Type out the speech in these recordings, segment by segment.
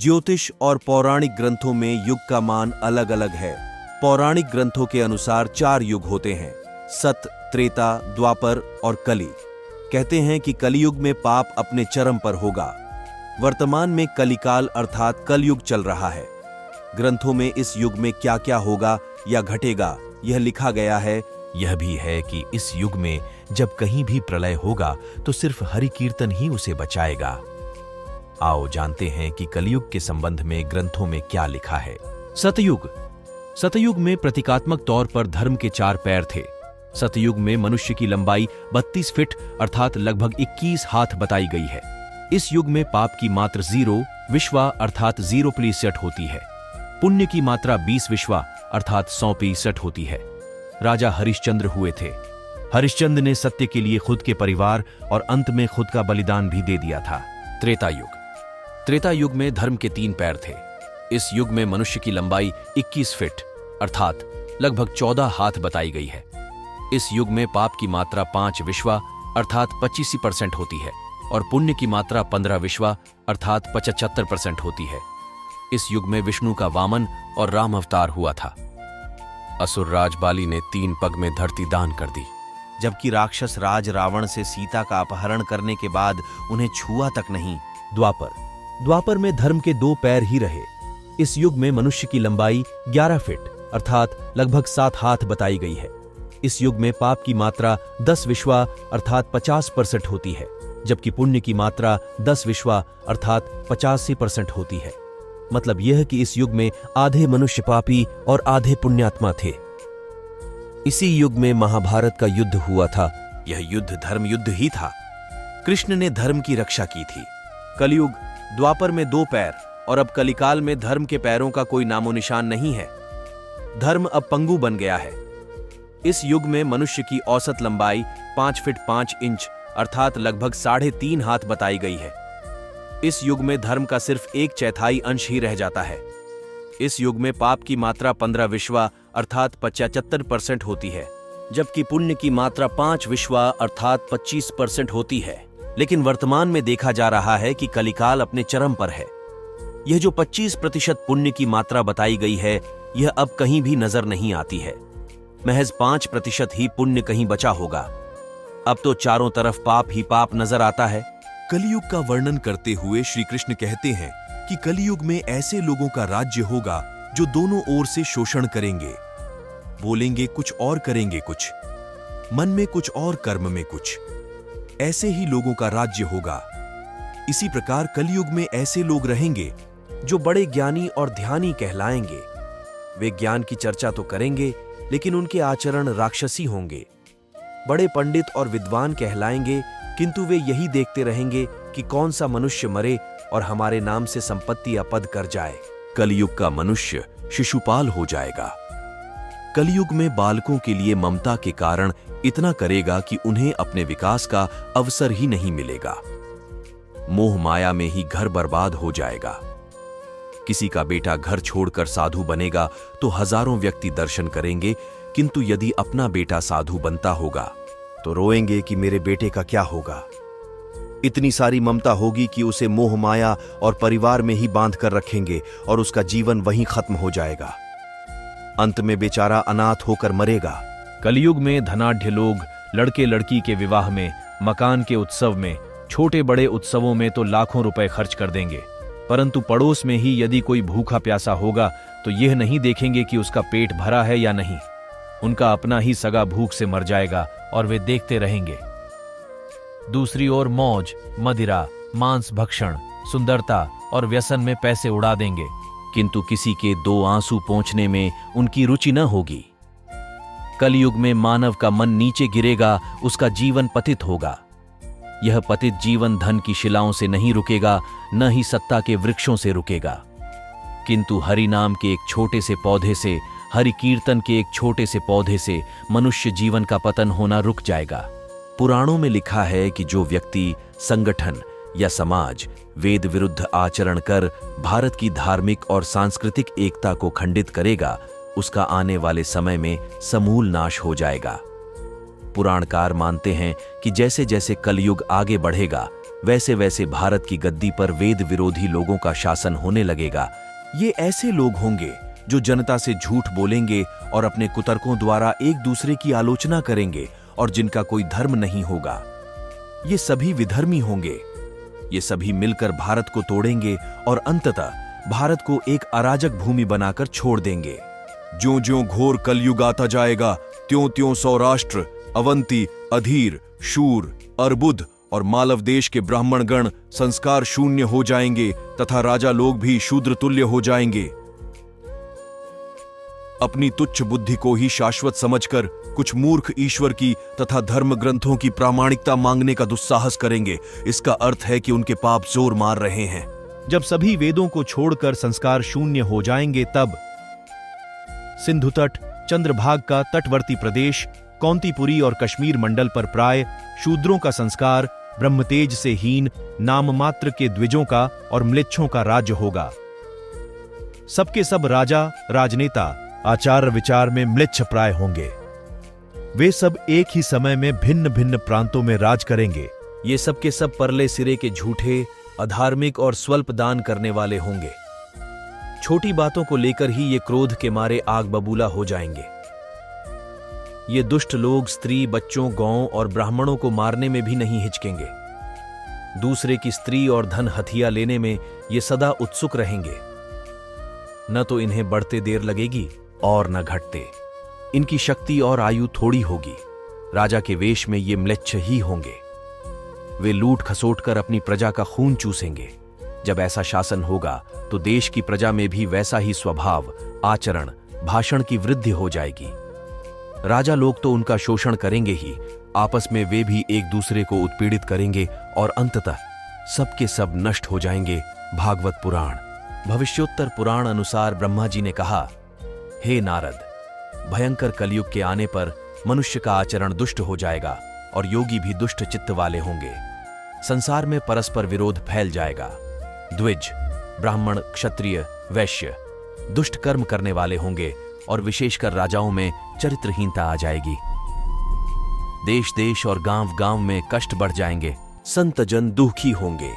ज्योतिष और पौराणिक ग्रंथों में युग का मान अलग अलग है। पौराणिक ग्रंथों के अनुसार 4 युग होते हैं, सत, त्रेता, द्वापर और कली। कहते हैं कि कलियुग में पाप अपने चरम पर होगा। वर्तमान में कलिकाल अर्थात कलयुग चल रहा है। ग्रंथों में इस युग में क्या क्या होगा या घटेगा यह लिखा गया है। यह भी है कि इस युग में जब कहीं भी प्रलय होगा तो सिर्फ हरि कीर्तन ही उसे बचाएगा। आओ जानते हैं कि कलयुग के संबंध में ग्रंथों में क्या लिखा है। सतयुग। सतयुग में प्रतीकात्मक तौर पर धर्म के 4 पैर थे। सतयुग में मनुष्य की लंबाई 32 फीट अर्थात लगभग 21 हाथ बताई गई है। इस युग में पाप की मात्रा 0 विश्वा अर्थात 0% होती है। पुण्य की मात्रा 20 विश्वा अर्थात 100% होती है। राजा हरिश्चंद्र हुए थे। हरिश्चंद्र ने सत्य के लिए खुद के परिवार और अंत में खुद का बलिदान भी दे दिया था। त्रेता युग। त्रेता युग में धर्म के 3 पैर थे। इस युग में मनुष्य की लंबाई 21 फीट अर्थात लगभग 14 हाथ बताई गई है। इस युग में पाप की मात्रा 5 विश्वा अर्थात 25% होती है और पुण्य की मात्रा 15 विश्वा अर्थात 75% होती है। इस युग में विष्णु का वामन और राम अवतार हुआ था। असुर राज बाली ने 3 पग में धरती दान कर दी, जबकि राक्षस राज रावण से सीता का अपहरण करने के बाद उन्हें छुआ तक नहीं। द्वापर। द्वापर में धर्म के 2 पैर ही रहे। इस युग में मनुष्य की लंबाई 11 फीट अर्थात लगभग 7 हाथ बताई गई है। इस युग में पाप की मात्रा 10 विश्वा अर्थात 50% होती है, जबकि पुण्य की मात्रा 10 विश्वा अर्थात 85% होती है। मतलब यह कि इस युग में आधे मनुष्य पापी और आधे पुण्यात्मा थे। इसी युग में महाभारत का युद्ध हुआ था। यह युद्ध धर्म युद्ध ही था। कृष्ण ने धर्म की रक्षा की थी। कलयुग। द्वापर में 2 पैर और अब कलिकाल में धर्म के पैरों का कोई नामो निशान नहीं है। धर्म अब पंगु बन गया है। इस युग में मनुष्य की औसत लंबाई 5 फीट 5 इंच अर्थात लगभग 3.5 हाथ बताई गई है। इस युग में धर्म का सिर्फ 1/4 अंश ही रह जाता है। इस युग में पाप की मात्रा 15 विश्वा अर्थात 75% होती है, जबकि पुण्य की मात्रा 5 विश्वा अर्थात 25% होती है। लेकिन वर्तमान में देखा जा रहा है कि कलिकाल अपने चरम पर है। यह जो 25% पुण्य की मात्रा बताई गई है, यह अब कहीं भी नजर नहीं आती है। महज 5% ही पुण्य कहीं बचा होगा। अब तो चारों तरफ पाप ही पाप नजर आता है। कलियुग का वर्णन करते हुए श्री कृष्ण कहते हैं कि कलियुग में ऐसे लोगों का राज्य होगा जो दोनों ओर से शोषण करेंगे, बोलेंगे कुछ और करेंगे कुछ, मन में कुछ और कर्म में कुछ। ऐसे ही लोगों का राज्य होगा। इसी प्रकार कलियुग में ऐसे लोग रहेंगे जो बड़े ज्ञानी और ध्यानी कहलाएंगे। वे ज्ञान की चर्चा तो करेंगे लेकिन उनके आचरण राक्षसी होंगे। बड़े पंडित और विद्वान कहलाएंगे किंतु वे यही देखते रहेंगे कि कौन सा मनुष्य मरे और हमारे नाम से संपत्ति या पद कर जाए। कलियुग का मनुष्य शिशुपाल हो जाएगा। कलियुग में बालकों के लिए ममता के कारण इतना करेगा कि उन्हें अपने विकास का अवसर ही नहीं मिलेगा। मोह माया में ही घर बर्बाद हो जाएगा। किसी का बेटा घर छोड़कर साधु बनेगा तो हजारों व्यक्ति दर्शन करेंगे, किंतु यदि अपना बेटा साधु बनता होगा तो रोएंगे कि मेरे बेटे का क्या होगा। इतनी सारी ममता होगी कि उसे मोह माया और परिवार में ही बांध कर रखेंगे और उसका जीवन वहीं खत्म हो जाएगा। अंत में बेचारा अनाथ होकर मरेगा। कलियुग में धनाढ्य लोग लड़के लड़की के विवाह में, मकान के उत्सव में, छोटे बड़े उत्सवों में तो लाखों रुपए खर्च कर देंगे, परंतु पड़ोस में ही यदि कोई भूखा प्यासा होगा तो यह नहीं देखेंगे कि उसका पेट भरा है या नहीं। उनका अपना ही सगा भूख से मर जाएगा और वे देखते रहेंगे। दूसरी ओर मौज, मदिरा, मांस भक्षण, सुंदरता और व्यसन में पैसे उड़ा देंगे, किंतु किसी के 2 आंसू पोंछने में उनकी रुचि न होगी। कलयुग में मानव का मन नीचे गिरेगा, उसका जीवन पतित होगा। यह पतित जीवन धन की शिलाओं से नहीं रुकेगा, न ही सत्ता के वृक्षों से रुकेगा, किंतु हरि नाम के एक छोटे से पौधे से, हरि कीर्तन के एक छोटे से पौधे से मनुष्य जीवन का पतन होना रुक जाएगा। पुराणों में लिखा है कि जो व्यक्ति, संगठन या समाज वेद विरुद्ध आचरण कर भारत की धार्मिक और सांस्कृतिक एकता को खंडित करेगा, उसका आने वाले समय में समूल नाश हो जाएगा। पुराणकार मानते हैं कि जैसे जैसे कलयुग आगे बढ़ेगा, वैसे वैसे भारत की गद्दी पर वेद विरोधी लोगों का शासन होने लगेगा। ये ऐसे लोग होंगे जो जनता से झूठ बोलेंगे और अपने कुतर्कों द्वारा एक दूसरे की आलोचना करेंगे और जिनका कोई धर्म नहीं होगा। ये सभी विधर्मी होंगे। ये सभी मिलकर भारत को तोड़ेंगे और अंततः भारत को एक अराजक भूमि बनाकर छोड़ देंगे। ज्यों-ज्यों घोर कलयुग आता जाएगा, त्यों-त्यों सौराष्ट्र, अवंती, अधीर, शूर, अर्बुद और मालव देश के ब्राह्मणगण संस्कार शून्य हो जाएंगे तथा राजा लोग भी शूद्र तुल्य हो जाएंगे। अपनी तुच्छ बुद्धि को ही शाश्वत समझकर कुछ मूर्ख ईश्वर की तथा धर्म ग्रंथों की प्रामाणिकता मांगने का दुस्साहस करेंगे। इसका अर्थ है कि उनके पाप जोर मार रहे हैं। जब सभी वेदों को छोड़कर संस्कार शून्य हो जाएंगे, तब सिंधु तट, चंद्रभाग का तटवर्ती प्रदेश, कौंतीपुरी और कश्मीर मंडल पर प्राय शूद्रों का संस्कार, ब्रह्मतेज से हीन नाम मात्र के द्विजों का और म्लेच्छों का राज्य होगा। सबके सब राजा, राजनेता, आचार विचार में म्लेच्छ प्राय होंगे। वे सब एक ही समय में भिन्न भिन्न प्रांतों में राज करेंगे। ये सब के सब परले सिरे के झूठे, अधार्मिक और स्वल्प दान करने वाले होंगे। छोटी बातों को लेकर ही ये क्रोध के मारे आग बबूला हो जाएंगे। ये दुष्ट लोग स्त्री, बच्चों, गौओं और ब्राह्मणों को मारने में भी नहीं हिचकेंगे। दूसरे की स्त्री और धन हथिया लेने में ये सदा उत्सुक रहेंगे। न तो इन्हें बढ़ते देर लगेगी और न घटते। इनकी शक्ति और आयु थोड़ी होगी। राजा के वेश में ये म्लेच्छ ही होंगे। वे लूट खसोट कर अपनी प्रजा का खून चूसेंगे। जब ऐसा शासन होगा तो देश की प्रजा में भी वैसा ही स्वभाव, आचरण, भाषण की वृद्धि हो जाएगी। राजा लोग तो उनका शोषण करेंगे ही, आपस में वे भी एक दूसरे को उत्पीड़ित करेंगे और अंततः सबके सब नष्ट हो जाएंगे। भागवत पुराण, भविष्योत्तर पुराण अनुसार ब्रह्मा जी ने कहा, हे नारद, भयंकर कलयुग के आने पर मनुष्य का आचरण दुष्ट हो जाएगा और योगी भी दुष्ट चित्त वाले होंगे। संसार में परस्पर विरोध फैल जाएगा। द्विज, ब्राह्मण, क्षत्रिय, वैश्य दुष्ट कर्म करने वाले होंगे और विशेषकर राजाओं में चरित्रहीनता आ जाएगी। देश देश और गांव गांव में कष्ट बढ़ जाएंगे। संत जन दुखी होंगे।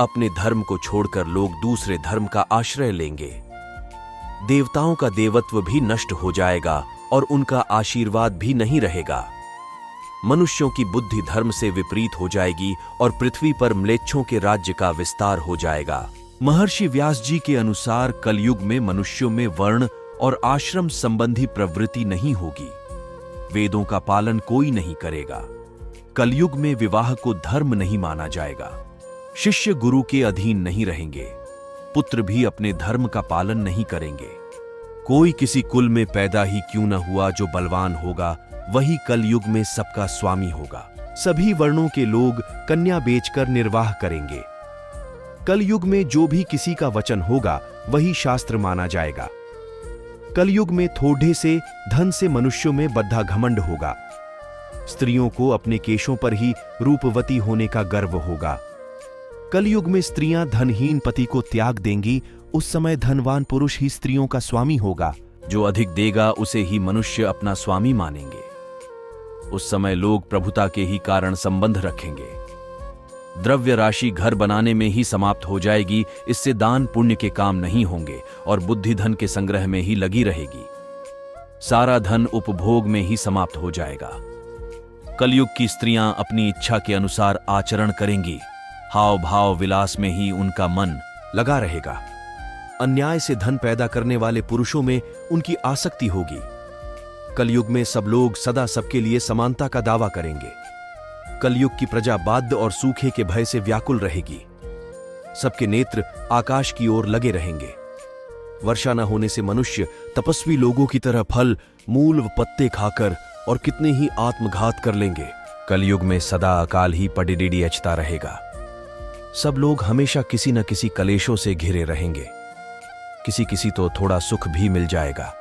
अपने धर्म को छोड़कर लोग दूसरे धर्म का आश्रय लेंगे। देवताओं का देवत्व भी नष्ट हो जाएगा और उनका आशीर्वाद भी नहीं रहेगा। मनुष्यों की बुद्धि धर्म से विपरीत हो जाएगी और पृथ्वी पर म्लेच्छों के राज्य का विस्तार हो जाएगा। महर्षि व्यास जी के अनुसार कलयुग में मनुष्यों में वर्ण और आश्रम संबंधी प्रवृत्ति नहीं होगी। वेदों का पालन कोई नहीं करेगा। कलयुग में विवाह को धर्म नहीं माना जाएगा। शिष्य गुरु के अधीन नहीं रहेंगे। पुत्र भी अपने धर्म का पालन नहीं करेंगे। कोई किसी कुल में पैदा ही क्यों न हुआ, जो बलवान होगा वही कलयुग में सबका स्वामी होगा। सभी वर्णों के लोग कन्या बेचकर निर्वाह करेंगे। कलयुग में जो भी किसी का वचन होगा वही शास्त्र माना जाएगा। कलयुग में थोड़े से धन से मनुष्यों में बद्धा घमंड होगा। स्त्रियों को अपने केशों पर ही रूपवती होने का गर्व होगा। कलयुग में स्त्रियां धनहीन पति को त्याग देंगी। उस समय धनवान पुरुष ही स्त्रियों का स्वामी होगा। जो अधिक देगा उसे ही मनुष्य अपना स्वामी मानेंगे। उस समय लोग प्रभुता के ही कारण संबंध रखेंगे। द्रव्य राशि घर बनाने में ही समाप्त हो जाएगी। इससे दान पुण्य के काम नहीं होंगे और बुद्धि धन के संग्रह में ही लगी रहेगी। सारा धन उपभोग में ही समाप्त हो जाएगा। कलयुग की स्त्रियां अपनी इच्छा के अनुसार आचरण करेंगी। हाव भाव विलास में ही उनका मन लगा रहेगा। अन्याय से धन पैदा करने वाले पुरुषों में उनकी आसक्ति होगी। कलयुग में सब लोग सदा सबके लिए समानता का दावा करेंगे। कलयुग की प्रजा बाध्य और सूखे के भय से व्याकुल रहेगी। सबके नेत्र आकाश की ओर लगे रहेंगे। वर्षा न होने से मनुष्य तपस्वी लोगों की तरह फल, मूल व पत्ते खाकर और कितने ही आत्मघात कर लेंगे। कलयुग में सदा अकाल ही पडिडिडी अचता रहेगा। सब लोग हमेशा किसी न किसी कलेशों से घिरे रहेंगे। किसी किसी तो थोड़ा सुख भी मिल जाएगा।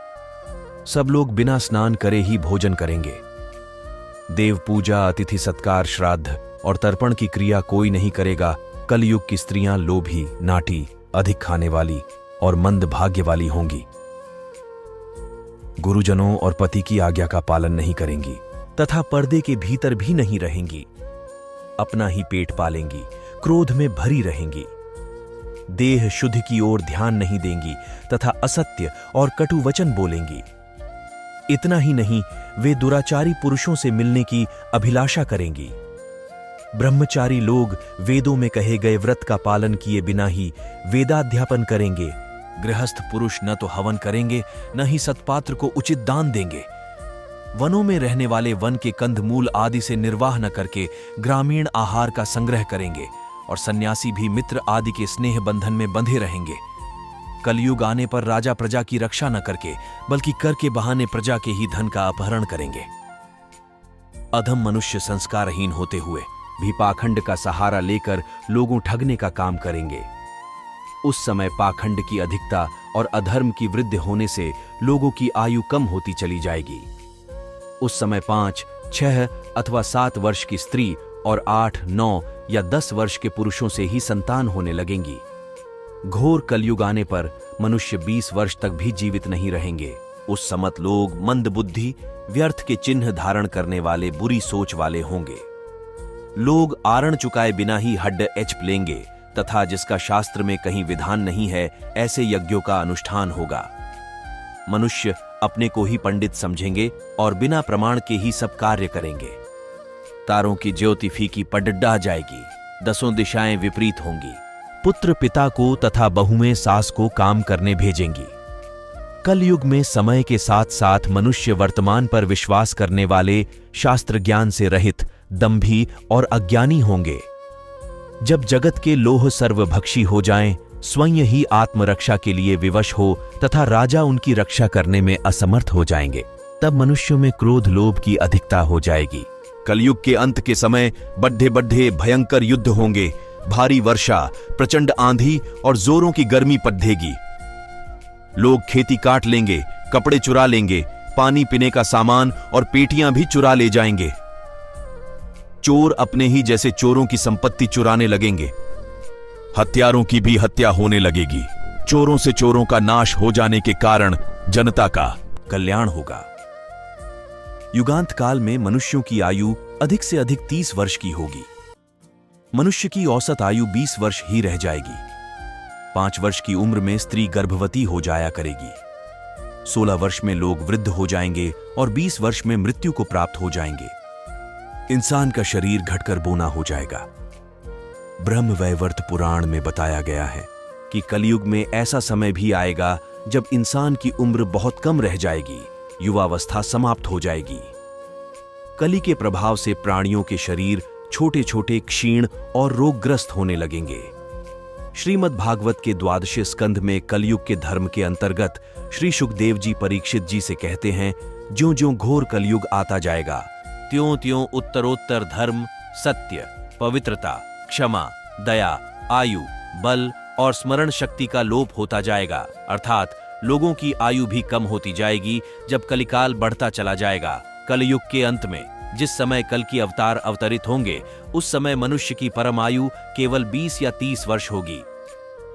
सब लोग बिना स्नान करे ही भोजन करेंगे। देव पूजा, अतिथि सत्कार, श्राद्ध और तर्पण की क्रिया कोई नहीं करेगा। कलयुग की स्त्रियां लोभी, नाटी, अधिक खाने वाली और मंद भाग्य वाली होंगी। गुरुजनों और पति की आज्ञा का पालन नहीं करेंगी तथा पर्दे के भीतर भी नहीं रहेंगी। अपना ही पेट पालेंगी, क्रोध में भरी रहेंगी, देह शुद्धि की ओर ध्यान नहीं देंगी तथा असत्य और कटु वचन बोलेंगी। इतना ही नहीं, वे दुराचारी पुरुषों से मिलने की अभिलाषा करेंगी। ब्रह्मचारी लोग वेदों में कहे गए व्रत का पालन किए बिना ही वेदाध्यापन करेंगे। गृहस्थ पुरुष न तो हवन करेंगे, न ही सत्पात्र को उचित दान देंगे। वनों में रहने वाले वन के कंदमूल आदि से निर्वाह न करके ग्रामीण आहार का संग्रह करेंगे, और सन्यासी भी मित्र आदि के स्नेह बंधन में बंधे रहेंगे। कलयुग आने पर राजा प्रजा की रक्षा न करके बल्कि कर के बहाने प्रजा के ही धन का अपहरण करेंगे। अधम मनुष्य संस्कारहीन होते हुए भी पाखंड का सहारा लेकर लोगों ठगने का काम करेंगे। उस समय पाखंड की अधिकता और अधर्म की वृद्धि होने से लोगों की आयु कम होती चली जाएगी। उस समय 5, 6 अथवा 7 वर्ष की स्त्री और 8, 9 या 10 वर्ष के पुरुषों से ही संतान होने लगेंगी। घोर कलयुग आने पर मनुष्य 20 वर्ष तक भी जीवित नहीं रहेंगे। उस समत लोग मंद बुद्धि, व्यर्थ के चिन्ह धारण करने वाले, बुरी सोच वाले होंगे। लोग आरण चुकाए बिना ही हड्ड एचप लेंगे तथा जिसका शास्त्र में कहीं विधान नहीं है, ऐसे यज्ञों का अनुष्ठान होगा। मनुष्य अपने को ही पंडित समझेंगे और बिना प्रमाण के ही सब कार्य करेंगे। तारों की ज्योति फीकी पड़ डा जाएगी, 10 दिशाएं विपरीत होंगी। पुत्र पिता को तथा बहुएं सास को काम करने भेजेंगी। कलयुग में समय के साथ साथ मनुष्य वर्तमान पर विश्वास करने वाले, शास्त्र ज्ञान से रहित, दंभी और अज्ञानी होंगे। जब जगत के लोह सर्वभक्षी हो जाएं, स्वयं ही आत्मरक्षा के लिए विवश हो तथा राजा उनकी रक्षा करने में असमर्थ हो जाएंगे, तब मनुष्यों में क्रोध लोभ की अधिकता हो जाएगी। कलयुग के अंत के समय बड्ढे बड्ढे भयंकर युद्ध होंगे। भारी वर्षा, प्रचंड आंधी और जोरों की गर्मी पड़ेगी। लोग खेती काट लेंगे, कपड़े चुरा लेंगे, पानी पीने का सामान और पेटियां भी चुरा ले जाएंगे। चोर अपने ही जैसे चोरों की संपत्ति चुराने लगेंगे। हत्यारों की भी हत्या होने लगेगी। चोरों से चोरों का नाश हो जाने के कारण जनता का कल्याण होगा। युगांत काल में मनुष्यों की आयु अधिक से अधिक 30 वर्ष की होगी। मनुष्य की औसत आयु 20 वर्ष ही रह जाएगी। 5 वर्ष की उम्र में स्त्री गर्भवती हो जाया करेगी। 16 वर्ष में लोग वृद्ध हो जाएंगे और 20 वर्ष में मृत्यु को प्राप्त हो जाएंगे। इंसान का शरीर घटकर बोना हो जाएगा। ब्रह्मवैवर्त पुराण में बताया गया है कि कलयुग में ऐसा समय भी आएगा जब इंसान की उम्र बहुत कम रह जाएगी, युवावस्था समाप्त हो जाएगी। कली के प्रभाव से प्राणियों के शरीर छोटे छोटे, क्षीण और रोगग्रस्त होने लगेंगे। श्रीमद् भागवत के 12वें स्कंध में कलयुग के धर्म के अंतर्गत श्री सुखदेव जी परीक्षित जी से कहते हैं, ज्यों ज्यों घोर कलयुग आता जाएगा, त्यों त्यों उत्तरोत्तर धर्म, सत्य, पवित्रता, क्षमा, दया, आयु, बल और स्मरण शक्ति का लोप होता जाएगा। अर्थात लोगों की आयु भी कम होती जाएगी जब कलिकाल बढ़ता चला जाएगा। कलयुग के अंत में जिस समय कल की अवतार अवतरित होंगे, उस समय मनुष्य की परम आयु केवल 20 या 30 वर्ष होगी।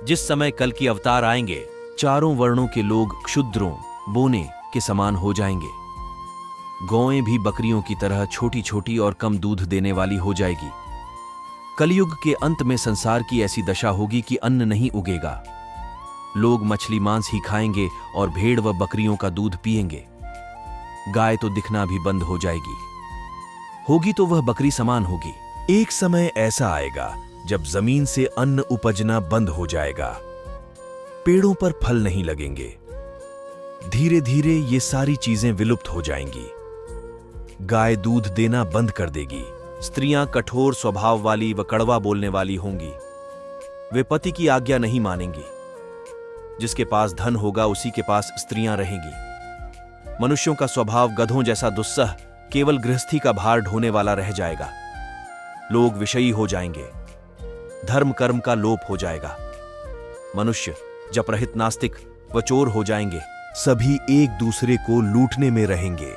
जिस समय कल की अवतार आएंगे, चारों वर्णों के लोग क्षुद्रों, बोने के समान हो जाएंगे। गौएं भी बकरियों की तरह छोटी छोटी और कम दूध देने वाली हो जाएगी। कलयुग के अंत में संसार की ऐसी दशा होगी कि अन्न नहीं उगेगा। लोग मछली मांस ही खाएंगे और भेड़ व बकरियों का दूध पिएंगे। गाय तो दिखना भी बंद हो जाएगी, होगी तो वह बकरी समान होगी। एक समय ऐसा आएगा जब जमीन से अन्न उपजना बंद हो जाएगा, पेड़ों पर फल नहीं लगेंगे। धीरे धीरे ये सारी चीजें विलुप्त हो जाएंगी। गाय दूध देना बंद कर देगी। स्त्रियां कठोर स्वभाव वाली व कड़वा बोलने वाली होंगी। वे पति की आज्ञा नहीं मानेंगी। जिसके पास धन होगा उसी के पास स्त्रियां रहेंगी। मनुष्यों का स्वभाव गधों जैसा दुस्सह, केवल गृहस्थी का भार ढोने वाला रह जाएगा। लोग विषयी हो जाएंगे। धर्म कर्म का लोप हो जाएगा। मनुष्य जप रहित नास्तिक व चोर हो जाएंगे। सभी एक दूसरे को लूटने में रहेंगे।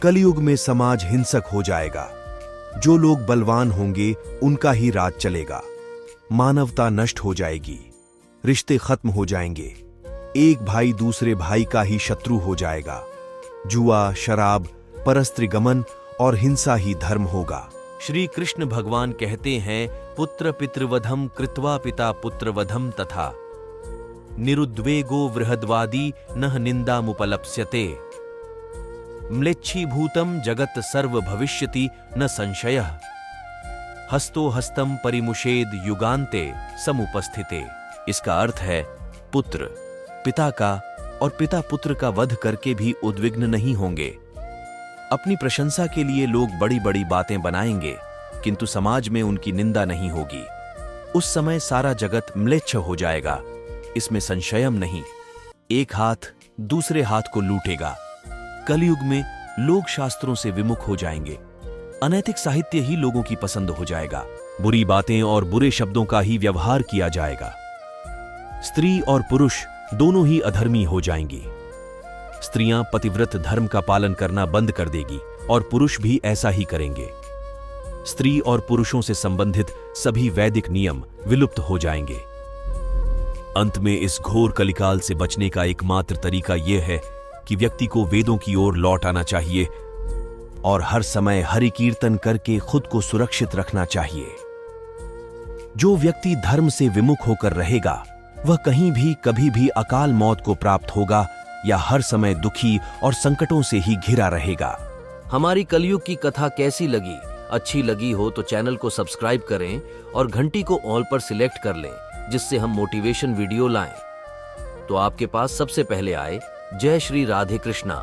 कलयुग में समाज हिंसक हो जाएगा। जो लोग बलवान होंगे उनका ही राज चलेगा। मानवता नष्ट हो जाएगी। रिश्ते खत्म हो जाएंगे। एक भाई दूसरे भाई का ही शत्रु हो जाएगा। जुआ, शराब, परस्त्री गमन और हिंसा ही धर्म होगा। श्री कृष्ण भगवान कहते हैं, पुत्र पितृवधम कृत्वा पिता पुत्रवधम तथा निरुद्वेगो बृहद्वादी नह निंदामुपलप्स्यते म्लेच्छीभूतम जगत सर्व भविष्यति न संशयः हस्तो हस्तम परिमुषेद युगान्ते समुपस्थिते। इसका अर्थ है, पुत्र पिता का और पिता पुत्र का वध करके भी उद्विग्न नहीं होंगे। अपनी प्रशंसा के लिए लोग बड़ी बड़ी बातें बनाएंगे, किंतु समाज में उनकी निंदा नहीं होगी। उस समय सारा जगत म्लेच्छ हो जाएगा, इसमें संशयम नहीं। एक हाथ दूसरे हाथ को लूटेगा। कलयुग में लोग शास्त्रों से विमुख हो जाएंगे। अनैतिक साहित्य ही लोगों की पसंद हो जाएगा। बुरी बातें और बुरे शब्दों का ही व्यवहार किया जाएगा। स्त्री और पुरुष दोनों ही अधर्मी हो जाएंगी। स्त्रियां पतिव्रत धर्म का पालन करना बंद कर देगी और पुरुष भी ऐसा ही करेंगे। स्त्री और पुरुषों से संबंधित सभी वैदिक नियम विलुप्त हो जाएंगे। अंत में इस घोर कलिकाल से बचने का एकमात्र तरीका यह है कि व्यक्ति को वेदों की ओर लौट आना चाहिए और हर समय हरि कीर्तन करके खुद को सुरक्षित रखना चाहिए। जो व्यक्ति धर्म से विमुख होकर रहेगा, वह कहीं भी कभी भी अकाल मौत को प्राप्त होगा या हर समय दुखी और संकटों से ही घिरा रहेगा। हमारी कलयुग की कथा कैसी लगी? अच्छी लगी हो तो चैनल को सब्सक्राइब करें और घंटी को ऑल पर सिलेक्ट कर लें, जिससे हम मोटिवेशन वीडियो लाएं तो आपके पास सबसे पहले आए। जय श्री राधे कृष्णा।